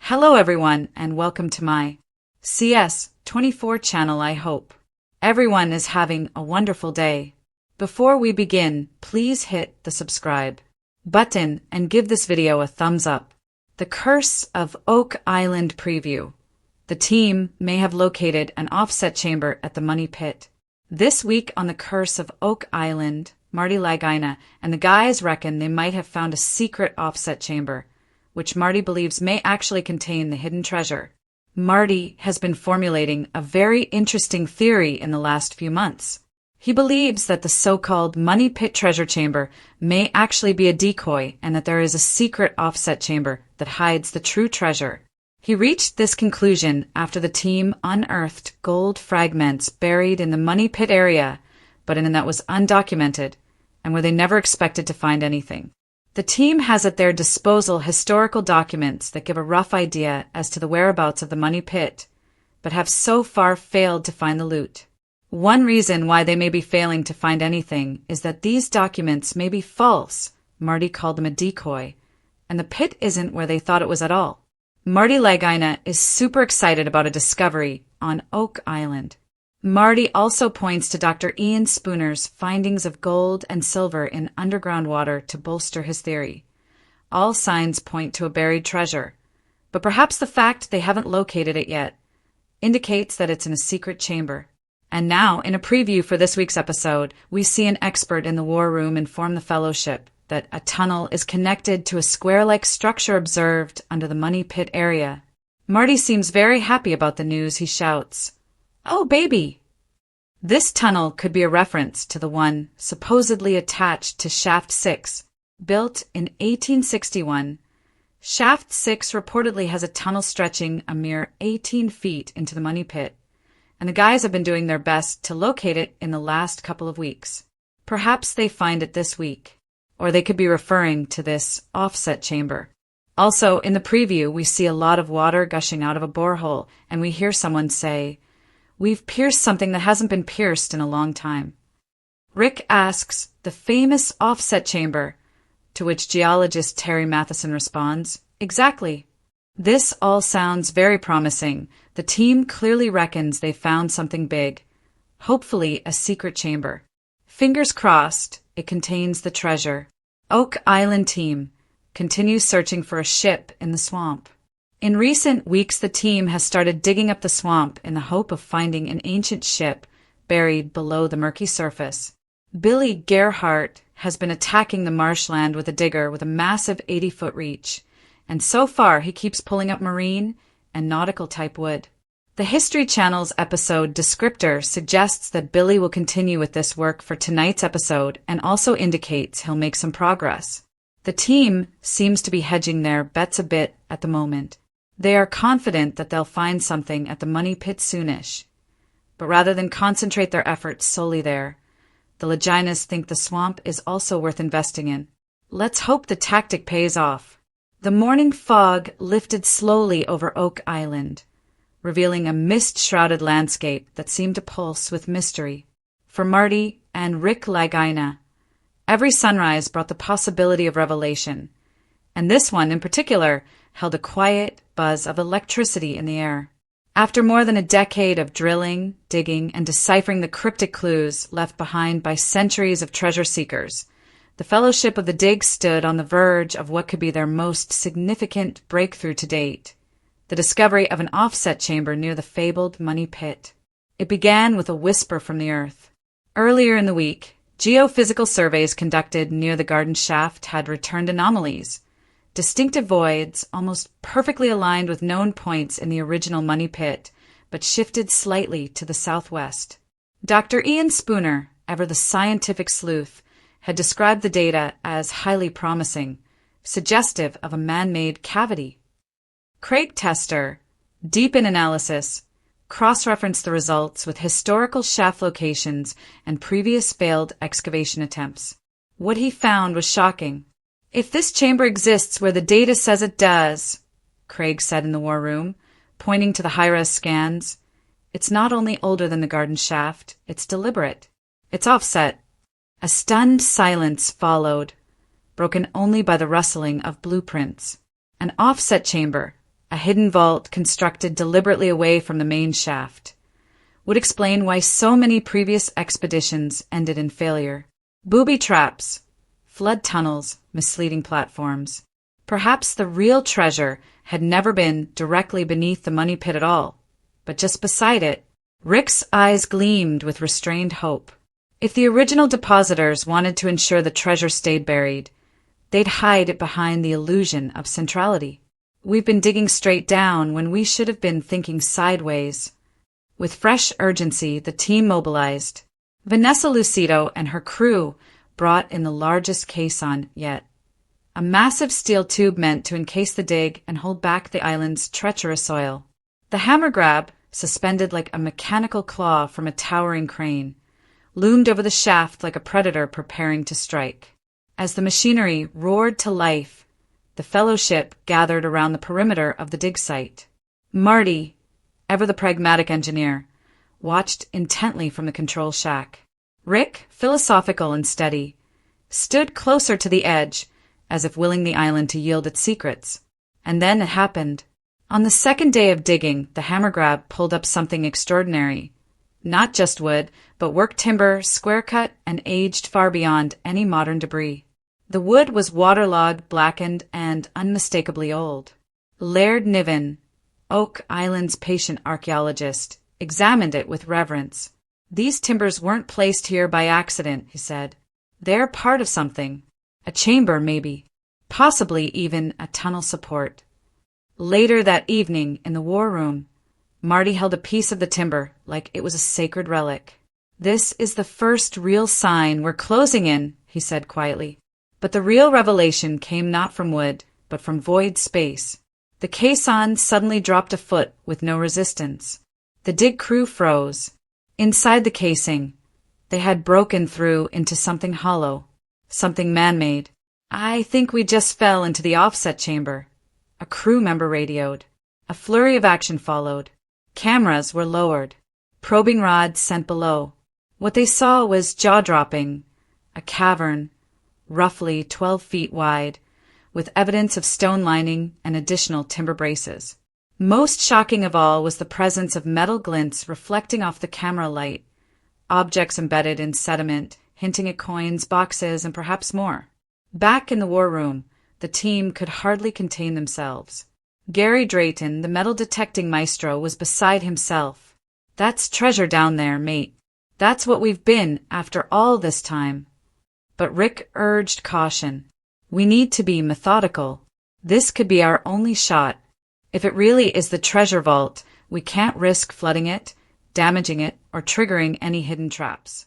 Hello everyone and welcome to my CS24 channel. I hope everyone is having a wonderful day. Before we begin, please hit the subscribe button and give this video a thumbs up. The Curse of Oak Island preview. The team may have located an offset chamber at the Money Pit. This week on The Curse of Oak Island, Marty Lagina and the guys reckon they might have found a secret offset chamber, which Marty believes may actually contain the hidden treasure. Marty has been formulating a very interesting theory in the last few months. He believes that the so-called Money Pit treasure chamber may actually be a decoy and that there is a secret offset chamber that hides the true treasure. He reached this conclusion after the team unearthed gold fragments buried in the Money Pit area, but in that was undocumented and where they never expected to find anything. The team has at their disposal historical documents that give a rough idea as to the whereabouts of the Money Pit, but have so far failed to find the loot. One reason why they may be failing to find anything is that these documents may be false. Marty called them a decoy, and the pit isn't where they thought it was at all. Marty Lagina is super excited about a discovery on Oak Island. Marty also points to Dr. Ian Spooner's findings of gold and silver in underground water to bolster his theory. All signs point to a buried treasure, but perhaps the fact they haven't located it yet indicates that it's in a secret chamber. And now, in a preview for this week's episode, we see an expert in the war room inform the Fellowship that a tunnel is connected to a square-like structure observed under the Money Pit area. Marty seems very happy about the news. He shouts, "Oh, baby!" This tunnel could be a reference to the one supposedly attached to Shaft 6. Built in 1861, Shaft 6 reportedly has a tunnel stretching a mere 18 feet into the Money Pit, and the guys have been doing their best to locate it in the last couple of weeks. Perhaps they find it this week, or they could be referring to this offset chamber. Also, in the preview, we see a lot of water gushing out of a borehole, and we hear someone say, "We've pierced something that hasn't been pierced in a long time." Rick asks, "The famous offset chamber?" To which geologist Terry Matheson responds, "Exactly." This all sounds very promising. The team clearly reckons they found something big, hopefully a secret chamber. Fingers crossed it contains the treasure. Oak Island team continues searching for a ship in the swamp. In recent weeks, the team has started digging up the swamp in the hope of finding an ancient ship buried below the murky surface. Billy Gerhardt has been attacking the marshland with a digger with a massive 80-foot reach, and so far he keeps pulling up marine and nautical-type wood. The History Channel's episode descriptor suggests that Billy will continue with this work for tonight's episode and also indicates he'll make some progress. The team seems to be hedging their bets a bit at the moment. They are confident that they'll find something at the Money Pit soonish. But rather than concentrate their efforts solely there, the Laginas think the swamp is also worth investing in. Let's hope the tactic pays off. The morning fog lifted slowly over Oak Island, revealing a mist-shrouded landscape that seemed to pulse with mystery. For Marty and Rick Lagina, every sunrise brought the possibility of revelation, and this one in particular held a quiet buzz of electricity in the air. After more than a decade of drilling, digging, and deciphering the cryptic clues left behind by centuries of treasure seekers, the Fellowship of the Dig stood on the verge of what could be their most significant breakthrough to date, the discovery of an offset chamber near the fabled Money Pit. It began with a whisper from the earth. Earlier in the week, geophysical surveys conducted near the garden shaft had returned anomalies, distinctive voids almost perfectly aligned with known points in the original Money Pit, but shifted slightly to the southwest. Dr. Ian Spooner, ever the scientific sleuth, had described the data as highly promising, suggestive of a man-made cavity. Craig Tester, deep in analysis, cross-referenced the results with historical shaft locations and previous failed excavation attempts. What he found was shocking. "If this chamber exists where the data says it does," Craig said in the war room, pointing to the high-res scans, "it's not only older than the garden shaft, it's deliberate. It's offset." A stunned silence followed, broken only by the rustling of blueprints. An offset chamber, a hidden vault constructed deliberately away from the main shaft, would explain why so many previous expeditions ended in failure. Booby traps, flood tunnels, misleading platforms. Perhaps the real treasure had never been directly beneath the money pit at all, but just beside it. Rick's eyes gleamed with restrained hope. If the original depositors wanted to ensure the treasure stayed buried, they'd hide it behind the illusion of centrality. We've been digging straight down when we should have been thinking sideways. With fresh urgency, the team mobilized. Vanessa Lucido and her crew brought in the largest caisson yet, a massive steel tube meant to encase the dig and hold back the island's treacherous soil. The hammer grab, suspended like a mechanical claw from a towering crane, loomed over the shaft like a predator preparing to strike. As the machinery roared to life, the fellowship gathered around the perimeter of the dig site. Marty, ever the pragmatic engineer, watched intently from the control shack. Rick, philosophical and steady, stood closer to the edge, as if willing the island to yield its secrets. And then it happened. On the second day of digging, the hammer grab pulled up something extraordinary. Not just wood, but worked timber, square-cut, and aged far beyond any modern debris. The wood was waterlogged, blackened, and unmistakably old. Laird Niven, Oak Island's patient archaeologist, examined it with reverence. "These timbers weren't placed here by accident," he said. "They're part of something. A chamber, maybe. Possibly even a tunnel support." Later that evening, in the war room, Marty held a piece of the timber like it was a sacred relic. "This is the first real sign we're closing in," he said quietly. But the real revelation came not from wood, but from void space. The caisson suddenly dropped a foot with no resistance. The dig crew froze. Inside the casing, they had broken through into something hollow, something man-made. "I think we just fell into the offset chamber," a crew member radioed. A flurry of action followed. Cameras were lowered. Probing rods sent below. What they saw was jaw-dropping. A cavern, roughly 12 feet wide, with evidence of stone lining and additional timber braces. Most shocking of all was the presence of metal glints reflecting off the camera light, objects embedded in sediment, hinting at coins, boxes, and perhaps more. Back in the war room, the team could hardly contain themselves. Gary Drayton, the metal detecting maestro, was beside himself. "That's treasure down there, mate. That's what we've been after all this time." But Rick urged caution. "We need to be methodical. This could be our only shot. If it really is the treasure vault, we can't risk flooding it, damaging it, or triggering any hidden traps."